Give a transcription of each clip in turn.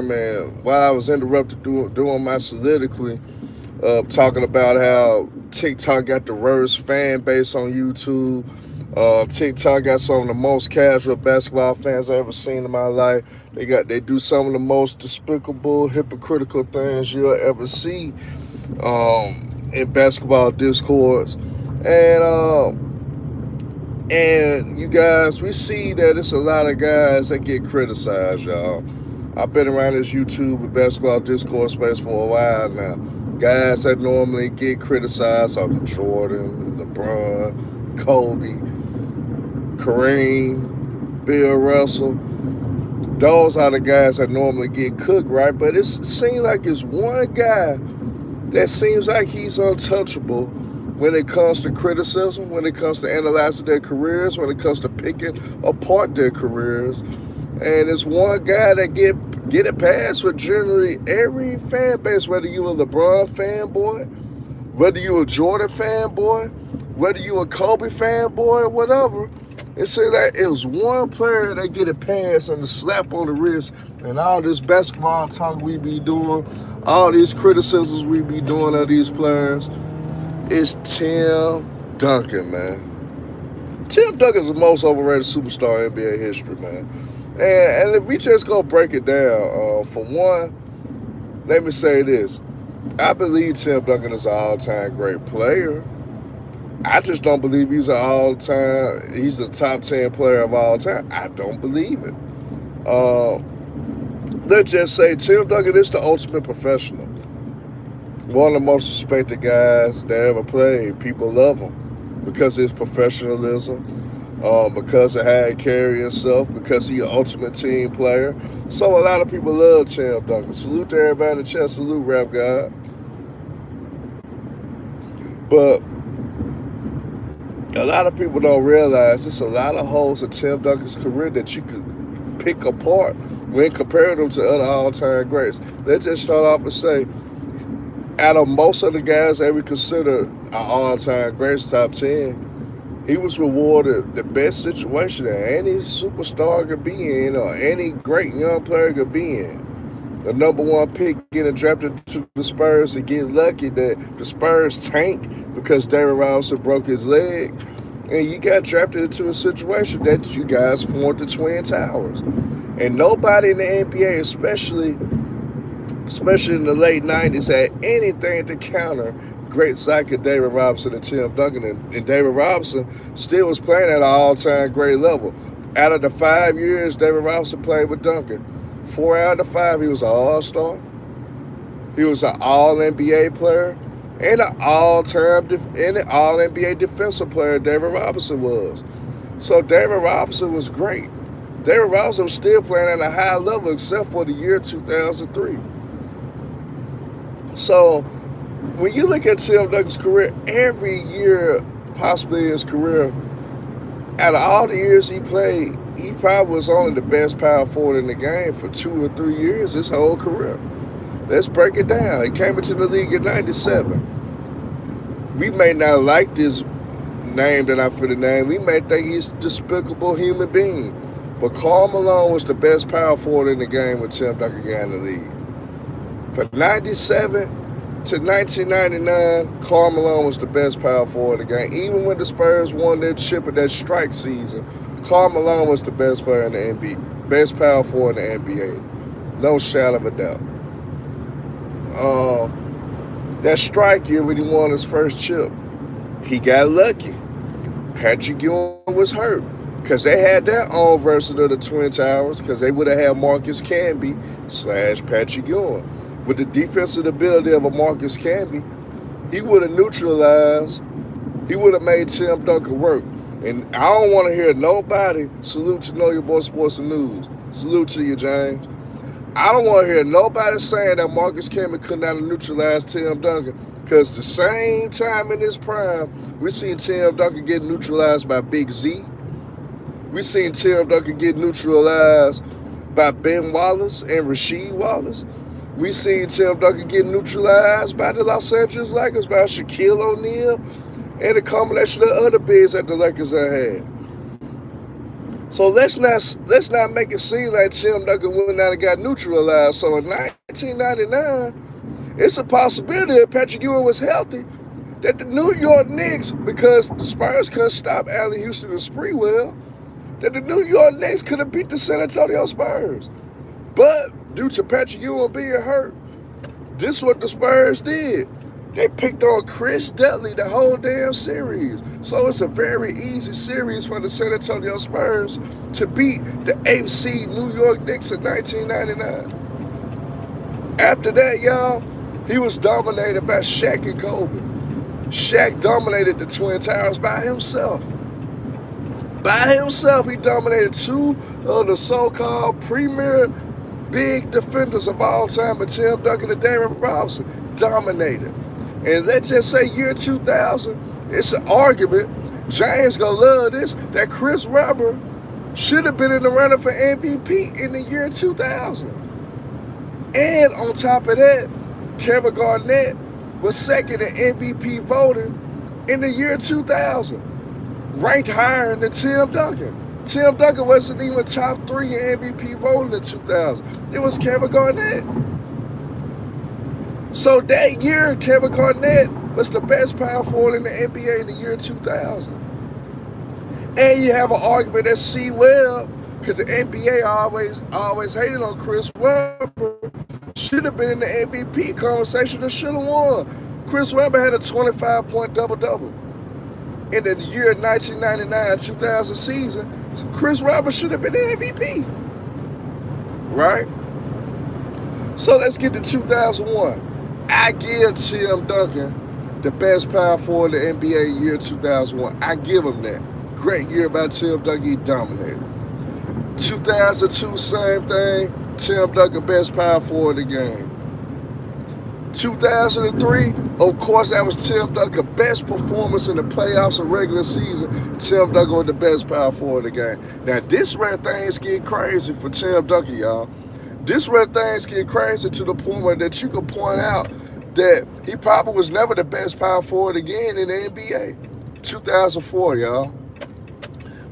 time, and while I was interrupted doing my soliloquy, talking about how TikTok got the worst fan base on YouTube. TikTok got some of the most casual basketball fans I ever seen in my life. They do some of the most despicable, hypocritical things you'll ever see in basketball discourse. And you guys, we see that it's a lot of guys that get criticized, y'all. I've been around this YouTube and basketball discourse space for a while now. Guys that normally get criticized are Jordan, LeBron, Kobe, Kareem, Bill Russell. Those are the guys that normally get cooked, right? But it seems like it's one guy that seems like he's untouchable when it comes to criticism, when it comes to analyzing their careers, when it comes to picking apart their careers. And it's one guy that get it past for generally every fan base, whether you a LeBron fanboy, whether you a Jordan fanboy, whether you a Kobe fanboy, whatever. It seems like it was one player that get a pass and a slap on the wrist, and all this basketball talk we be doing, all these criticisms we be doing of these players. It's Tim Duncan, man. Tim Duncan's the most overrated superstar in NBA history, man. And if we just go break it down, for one, let me say this. I believe Tim Duncan is an all-time great player. I just don't believe he's the top 10 player of all time. I don't believe it. Let's just say Tim Duncan is the ultimate professional. One of the most respected guys that ever played. People love him because of his professionalism, because of how he carry himself, because he's an ultimate team player. So a lot of people love Tim Duncan. Salute to everybody in the chat. Salute, Rap God. But a lot of people don't realize there's a lot of holes in Tim Duncan's career that you could pick apart when comparing them to other all-time greats. Let's just start off and say, out of most of the guys that we consider our all-time greats, top 10, he was rewarded the best situation that any superstar could be in or any great young player could be in. The number one pick getting drafted to the Spurs and get lucky that the Spurs tank because David Robinson broke his leg. And you got drafted into a situation that you guys formed the Twin Towers. And nobody in the NBA, especially in the late 90s, had anything to counter greats like David Robinson and Tim Duncan. And David Robinson still was playing at an all-time great level. Out of the 5 years David Robinson played with Duncan, 4 out of the 5, he was an all-star. He was an all-NBA player and an all-NBA defensive player David Robinson was. So David Robinson was great. David Robinson was still playing at a high level except for the year 2003. So when you look at Tim Duncan's career, every year possibly in his career, out of all the years he played, he probably was only the best power forward in the game for 2 or 3 years his whole career. Let's break it down. He came into the league in 97. We may not like this name that I'm finna name. We may think he's a despicable human being. But Karl Malone was the best power forward in the game when Tim Duncan got in the league. From 97 to 1999, Karl Malone was the best power forward in the game. Even when the Spurs won their chip in that strike season, Karl Malone was the best player in the NBA, best power forward in the NBA. No shadow of a doubt. That strike year when he won his first chip, he got lucky. Patrick Ewing was hurt because they had their own version of the Twin Towers because they would have had Marcus Camby / Patrick Ewing. With the defensive ability of a Marcus Camby, he would have made Tim Duncan work. And I don't want to hear nobody, salute to Know Your Boy Sports and News. Salute to you, James. I don't want to hear nobody saying that Marcus Camby could not have neutralized Tim Duncan. Because the same time in his prime, we seen Tim Duncan get neutralized by Big Z. We seen Tim Duncan get neutralized by Ben Wallace and Rasheed Wallace. We seen Tim Duncan get neutralized by the Los Angeles Lakers, by Shaquille O'Neal, and a combination of other bigs that the Lakers had. So let's not make it seem like Tim Duncan went out and got neutralized. So in 1999, it's a possibility if Patrick Ewing was healthy that the New York Knicks, because the Spurs couldn't stop Allen Houston and Sprewell, that the New York Knicks could have beat the San Antonio Spurs. But due to Patrick Ewing being hurt, this is what the Spurs did. They picked on Chris Dudley the whole damn series. So it's a very easy series for the San Antonio Spurs to beat the 8th seed New York Knicks in 1999. After that, y'all, he was dominated by Shaq and Kobe. Shaq dominated the Twin Towers by himself. By himself, he dominated two of the so-called premier big defenders of all time, but Tim Duncan and Darren Robinson dominated. And let's just say year 2000, it's an argument, James gonna love this, that Chris Webber should have been in the running for MVP in the year 2000. And on top of that, Kevin Garnett was second in MVP voting in the year 2000, ranked higher than Tim Duncan. Tim Duncan wasn't even top 3 in MVP voting in 2000. It was Kevin Garnett. So that year, Kevin Garnett was the best power forward in the NBA in the year 2000. And you have an argument that C. Webb, because the NBA always hated on Chris Webber, should have been in the MVP conversation and should have won. Chris Webber had a 25-point double-double in the year 1999-2000 season. So Chris Webber should have been in MVP. Right? So let's get to 2001. I give Tim Duncan the best power forward in the NBA year 2001. I give him that. Great year by Tim Duncan. He dominated. 2002, same thing. Tim Duncan, best power forward in the game. 2003, of course, that was Tim Duncan, best performance in the playoffs and regular season. Tim Duncan was the best power forward in the game. Now, this where things get crazy for Tim Duncan, y'all. This where things get crazy to the point that you can point out that he probably was never the best power forward again in the NBA. 2004, y'all.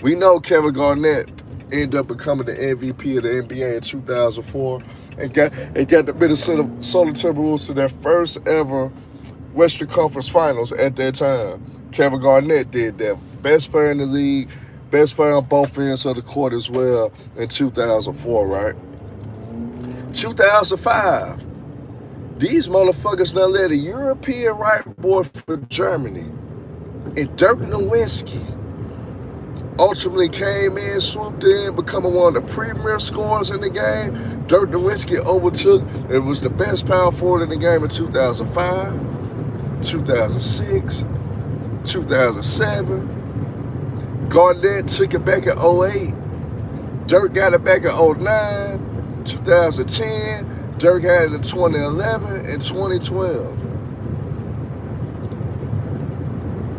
We know Kevin Garnett ended up becoming the MVP of the NBA in 2004 and got the Minnesota Timberwolves to their first ever Western Conference Finals at that time. Kevin Garnett did that. Best player in the league, best player on both ends of the court as well in 2004, right? 2005, these motherfuckers done led a European right boy for Germany, and Dirk Nowitzki ultimately came in, swooped in, becoming one of the premier scorers in the game. Dirk Nowitzki overtook and was the best power forward in the game in 2005, 2006, 2007. Garnett took it back in 08. Dirk got it back in 09, 2010. Dirk had it in 2011 and 2012.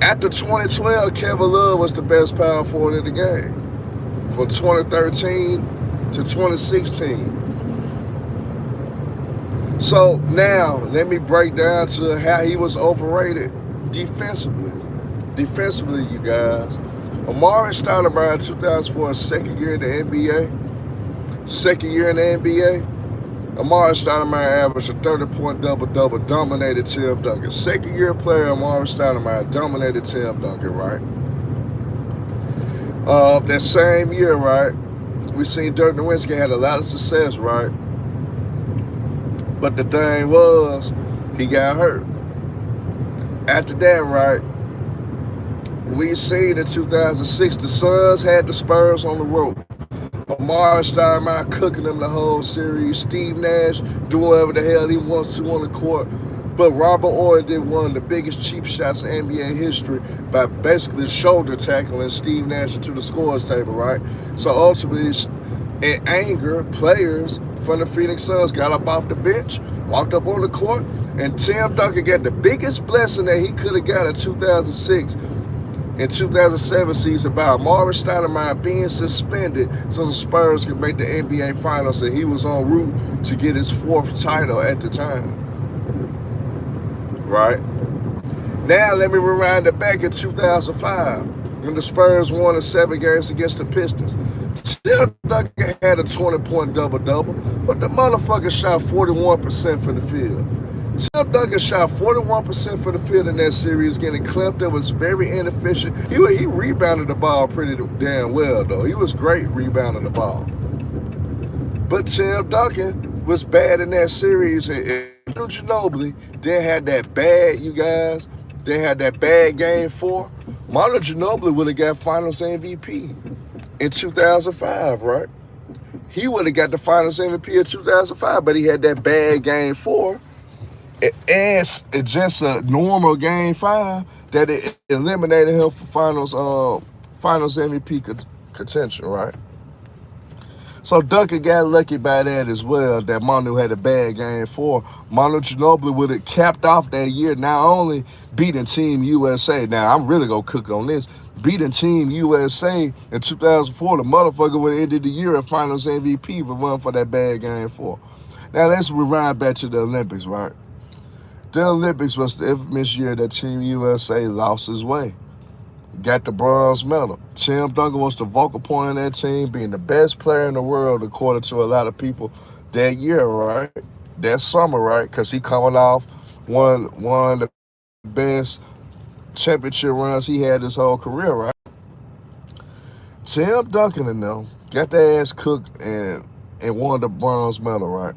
After 2012, Kevin Love was the best power forward in the game. From 2013 to 2016. So now, let me break down to how he was overrated defensively. Defensively, you guys. Amari Stoudemire in 2004, second year in the NBA. Second year in the NBA. Amari Stoudemire averaged a 30-point double-double, dominated Tim Duncan. Second-year player Amari Stoudemire dominated Tim Duncan, right? That same year, right, we seen Dirk Nowitzki had a lot of success, right? But the thing was, he got hurt. After that, right, we seen in 2006, the Suns had the Spurs on the rope. Amari Stoudemire cooking them the whole series. Steve Nash doing whatever the hell he wants to on the court. But Robert Ory did one of the biggest cheap shots in NBA history by basically shoulder tackling Steve Nash into the scores table, right? So ultimately, in anger, players from the Phoenix Suns got up off the bench, walked up on the court, and Tim Duncan got the biggest blessing that he could have got in 2006 and 2007 season by Amari Stoudemire being suspended so the Spurs could make the NBA Finals, and he was en route to get his 4th title at the time. Right? Now let me rewind it back in 2005. And the Spurs won in 7 games against the Pistons. Tim Duncan had a 20-point double-double, but the motherfucker shot 41% for the field. Tim Duncan shot 41% for the field in that series, getting clipped. It was very inefficient. He rebounded the ball pretty damn well, though. He was great rebounding the ball. But Tim Duncan was bad in that series. And Ginobili then had that bad, you guys. They had that bad game 4. Manu Ginobili would have got Finals MVP in 2005, right? He would have got the Finals MVP in 2005, but he had that bad game 4. And it's just a normal game 5 that it eliminated him for Finals MVP contention, right? So Duncan got lucky by that as well, that Manu had a bad game 4. Manu Ginobili would have capped off that year, not only beating Team USA. Now, I'm really going to cook on this. Beating Team USA in 2004, the motherfucker would have ended the year at Finals MVP if it wasn't for that bad game 4. Now, let's rewind back to the Olympics, right? The Olympics was the infamous year that Team USA lost his way. Got the bronze medal. Tim Duncan was the vocal point of that team, being the best player in the world, according to a lot of people that year, right? That summer, right? Because he coming off one of the best championship runs he had his whole career, right? Tim Duncan and them got their ass cooked and won the bronze medal, right?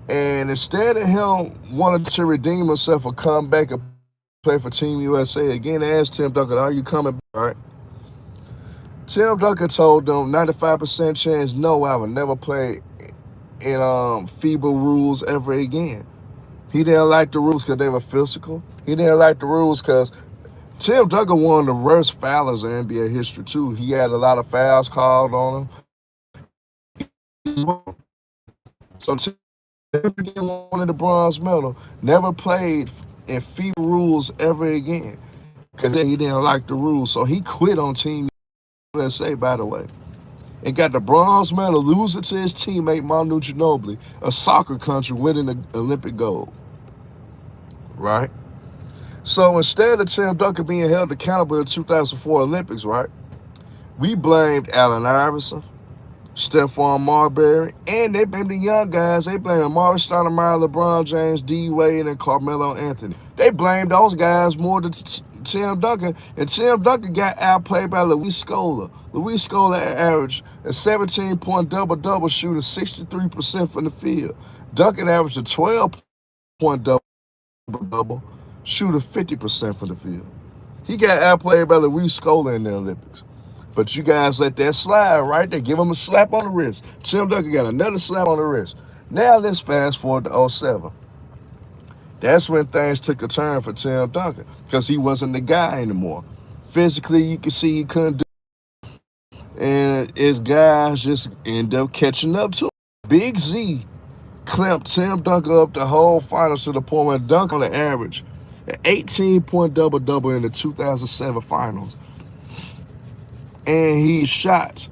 And instead of him wanting to redeem himself or come back and play for Team USA again, they asked Tim Duncan, are you coming back, right? Tim Duncan told them 95% chance, no, I will never play in FIBA rules ever again. He didn't like the rules because they were physical. He didn't like the rules because Tim Duncan one of the worst foulers in NBA history, too. He had a lot of fouls called on him. So Tim Duncan wanted the bronze medal, never played in FIBA rules ever again because he didn't like the rules. So he quit on Team USA, by the way, and got the bronze medal, losing to his teammate Manu Ginobili, a soccer country, winning the Olympic gold, right? So instead of Tim Duncan being held accountable in the 2004 Olympics, right, we blamed Allen Iverson, Stephon Marbury, and they blamed the young guys. They blamed Amar'e Stoudemire, LeBron James, D. Wade, and Carmelo Anthony. They blamed those guys more than Tim Duncan, and Tim Duncan got outplayed by Luis Scola. Luis Scola averaged a 17-point double-double, shooting 63% from the field. Duncan averaged a 12-point double-double, shooting 50% from the field. He got outplayed by Luis Scola in the Olympics. But you guys let that slide, right? They give him a slap on the wrist. Tim Duncan got another slap on the wrist. Now let's fast forward to 07. That's when things took a turn for Tim Duncan because he wasn't the guy anymore. Physically, you could see he couldn't do it. And his guys just end up catching up to him. Big Z clamped Tim Duncan up the whole finals to the point where Duncan on the average an 18-point double-double in the 2007 finals. And he shot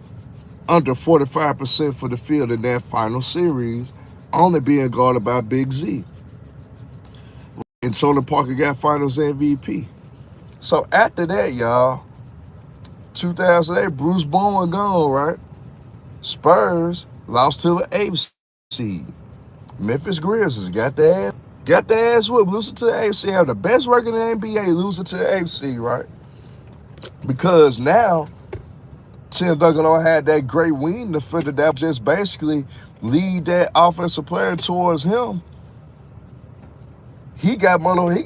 under 45% for the field in that final series, only being guarded by Big Z. And Tony Parker got Finals MVP. So after that, y'all, 2008, Bruce Bowen gone, right? Spurs lost to the 8th seed. Memphis Grizzlies got their ass whipped, losing to the 8th seed, have the best record in the NBA, losing to the 8th seed, right? Because now Tim Duncan don't have that great wing defender that just basically lead that offensive player towards him. He ain't got nobody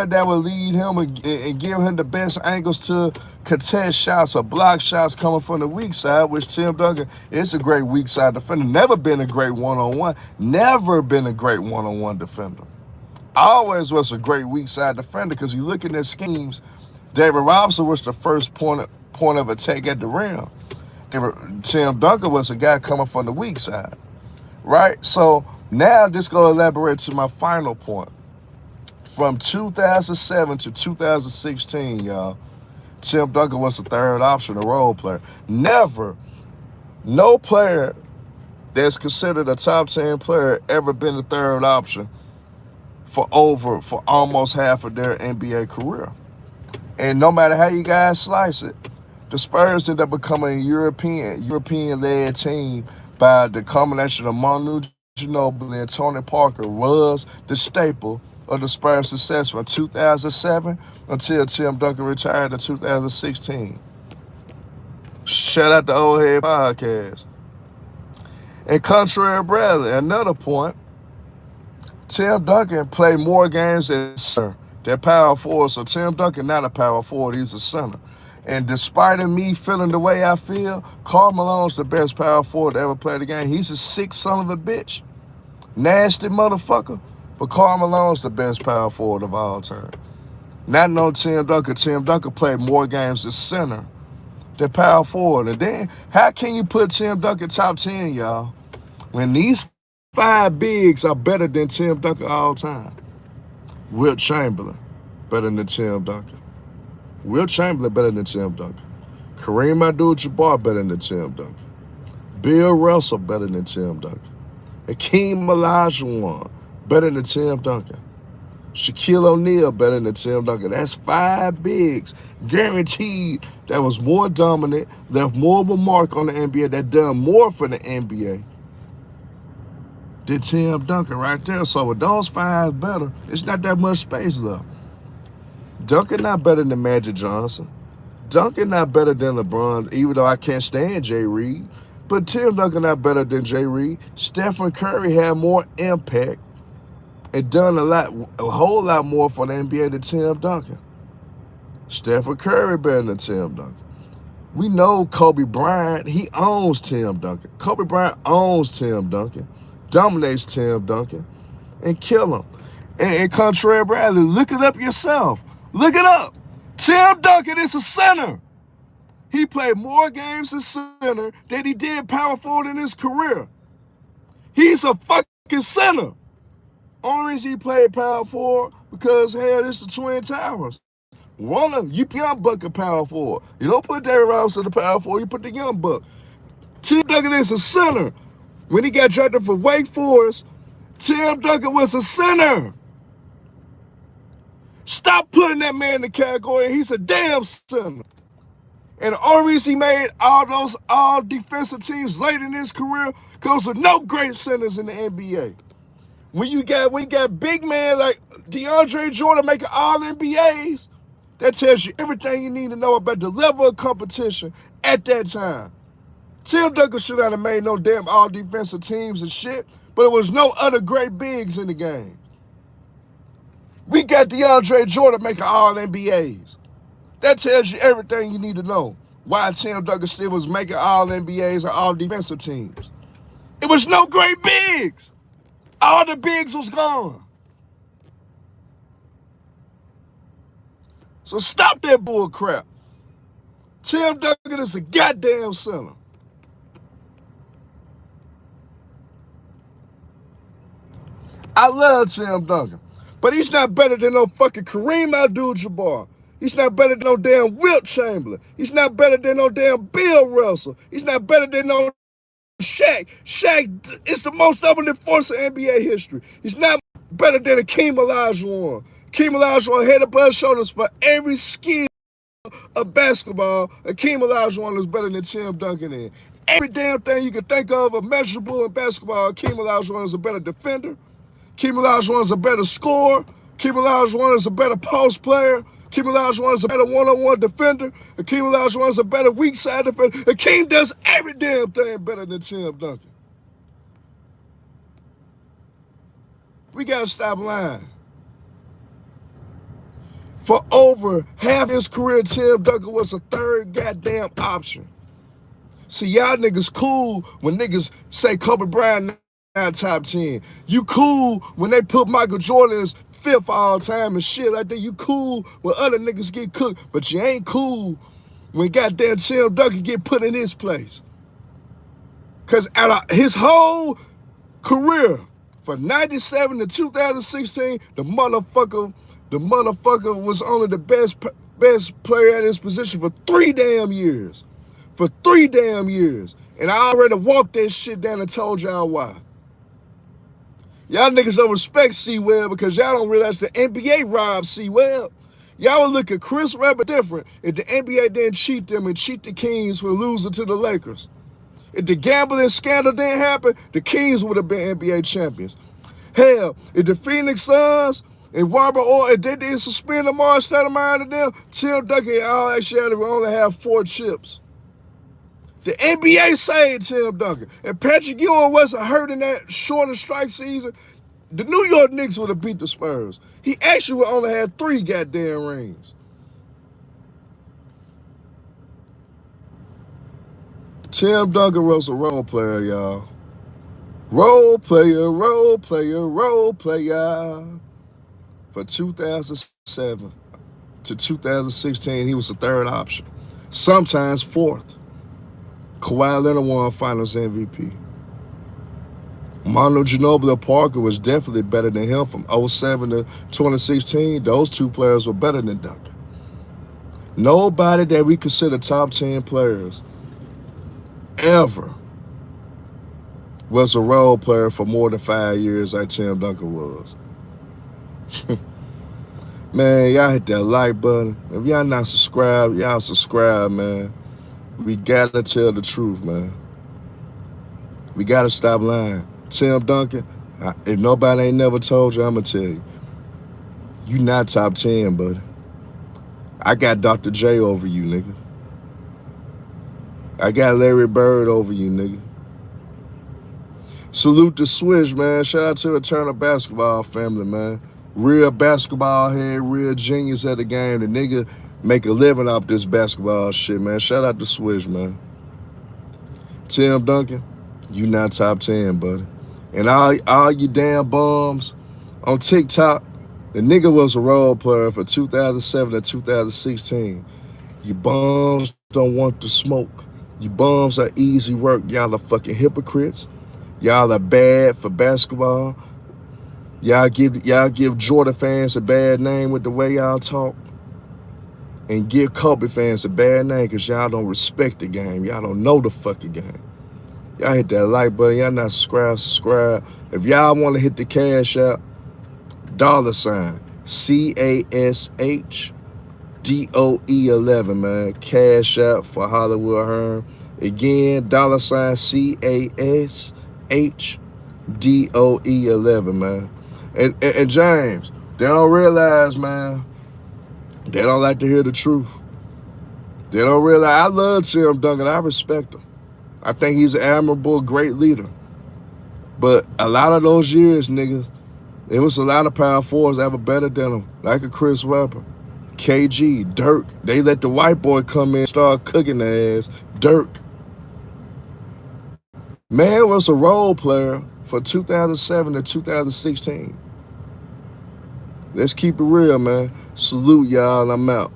that will lead him and give him the best angles to contest shots or block shots coming from the weak side, which Tim Duncan is a great weak side defender. Never been a great one-on-one. Never been a great one-on-one defender. Always was a great weak side defender because you looking at schemes. David Robinson was the first point of attack at the rim. Tim Duncan was a guy coming from the weak side, right? So now just go elaborate to my final point. From 2007 to 2016, y'all, Tim Duncan was the third option, a role player. Never, no player that's considered a top 10 player ever been the third option for almost half of their NBA career. And no matter how you guys slice it, the Spurs ended up becoming a European-led team by the combination of Manu Ginobili and Tony Parker was the staple of the Spurs' success from 2007 until Tim Duncan retired in 2016. Shout out to Old Head Podcast. And contrary, Bradley, another point, Tim Duncan played more games as center than power forward. So Tim Duncan not a power forward, he's a center. And despite of me feeling the way I feel, Karl Malone's the best power forward to ever play the game. He's a sick son of a bitch. Nasty motherfucker. But Karl Malone's the best power forward of all time. Not no Tim Duncan. Tim Duncan played more games as center than power forward. And then, how can you put Tim Duncan top 10, y'all, when these five bigs are better than Tim Duncan all time? Wilt Chamberlain, better than Tim Duncan. Wilt Chamberlain, better than Tim Duncan. Kareem Abdul-Jabbar, better than Tim Duncan. Bill Russell, better than Tim Duncan. Hakeem Olajuwon, better than Tim Duncan. Shaquille O'Neal, better than Tim Duncan. That's five bigs, guaranteed, that was more dominant, left more of a mark on the NBA, that done more for the NBA than Tim Duncan right there. So with those five better, it's not that much space left. Duncan not better than Magic Johnson. Duncan not better than LeBron, even though I can't stand Jay Reed. But Tim Duncan not better than Jay Reed. Stephen Curry had more impact and done a whole lot more for the NBA than Tim Duncan. Stephen Curry better than Tim Duncan. We know Kobe Bryant, he owns Tim Duncan. Kobe Bryant owns Tim Duncan, dominates Tim Duncan, and kill him. And contrary, Bradley, look it up yourself. Look it up. Tim Duncan is a center. He played more games as center than he did power forward in his career. He's a fucking center. Only reason he played power forward because, hell, it's the Twin Towers. One of them, you young buck a power forward. You don't put Derrick Rose in the power forward, you put the young buck. Tim Duncan is a center. When he got drafted for Wake Forest, Tim Duncan was a center. Stop putting that man in the category. He's a damn center. And the only reason he made all defensive teams late in his career, because there are no great centers in the NBA. When you got big man like DeAndre Jordan making all NBAs, that tells you everything you need to know about the level of competition at that time. Tim Duncan should not have made no damn all defensive teams and shit, but there was no other great bigs in the game. We got DeAndre Jordan making all NBAs. That tells you everything you need to know. Why Tim Duncan still was making all NBAs and all defensive teams. It was no great bigs. All the bigs was gone. So stop that bull crap. Tim Duncan is a goddamn center. I love Tim Duncan, but he's not better than no fucking Kareem Abdul-Jabbar. He's not better than no damn Wilt Chamberlain. He's not better than no damn Bill Russell. He's not better than no Shaq. Shaq is the most dominant force in NBA history. He's not better than Hakeem Olajuwon. Hakeem Olajuwon head above shoulders for every skill of basketball. Hakeem Olajuwon is better than Tim Duncan in. Every damn thing you can think of measurable in basketball, Hakeem Olajuwon is a better defender. Hakeem Olajuwon is a better scorer. Hakeem Olajuwon is a better post player. Hakeem Olajuwon is a better one-on-one defender. Hakeem Olajuwon is a better weak side defender. Hakeem does every damn thing better than Tim Duncan. We got to stop lying. For over half his career, Tim Duncan was a third goddamn option. See, y'all niggas cool when niggas say Kobe Bryant not top 10. You cool when they put Michael Jordan as fifth all time and shit like that. You cool when other niggas get cooked, but you ain't cool when goddamn Tim Duncan get put in his place. Because out of his whole career, from 97 to 2016, the motherfucker was only the best player at his position for 3 damn years. For 3 damn years. And I already walked that shit down and told y'all why. Y'all niggas don't respect C-Webb because y'all don't realize the NBA robbed C-Webb. Y'all would look at Chris Webber different if the NBA didn't cheat them and cheat the Kings for losing to the Lakers. If the gambling scandal didn't happen, the Kings would have been NBA champions. Hell, if the Phoenix Suns and Warber or if they didn't suspend Lamar Stoudemire to them, Tim Duncan and all actuality would only have 4 chips. The NBA saved Tim Duncan. And Patrick Ewing wasn't hurt in that shorter strike season, the New York Knicks would have beat the Spurs. He actually would only have 3 goddamn rings. Tim Duncan was a role player, y'all. Role player, role player, role player. For 2007 to 2016, he was the 3rd option. Sometimes 4th. Kawhi Leonard won Finals MVP. Manu Ginobili Parker was definitely better than him from 07 to 2016. Those 2 players were better than Duncan. Nobody that we consider top 10 players ever was a role player for more than 5 years like Tim Duncan was. Man, y'all hit that like button. If y'all not subscribed, y'all subscribe, man. We gotta tell the truth, man. We gotta stop lying. Tim Duncan, if nobody ain't never told you, I'ma tell you. You not top 10, buddy. I got Dr. J over you, nigga. I got Larry Bird over you, nigga. Salute the Switch, man. Shout out to Eternal Basketball family, man. Real basketball head, real genius at the game. The nigga make a living off this basketball shit, man. Shout out to Switch, man. Tim Duncan, you not top 10, buddy. And all you damn bums on TikTok, the nigga was a role player for 2007 to 2016. You bums don't want to smoke. You bums are easy work. Y'all are fucking hypocrites. Y'all are bad for basketball. Y'all give Jordan fans a bad name with the way y'all talk. And give Kobe fans a bad name because y'all don't respect the game. Y'all don't know the fucking game. Y'all hit that like button. Y'all not subscribe. If y'all want to hit the cash out, $, CASHDOE11, man. Cash out for Hollywood Herm. Again, $CASHDOE11, man. And James, they don't realize, man, they don't like to hear the truth. They don't realize. I love Tim Duncan. I respect him. I think he's an admirable, great leader. But a lot of those years, niggas, it was a lot of power forwards that were better than him, like a Chris Webber, KG, Dirk. They let the white boy come in and start cooking their ass. Dirk. Man was a role player for 2007 to 2016. Let's keep it real, man. Salute y'all, I'm out.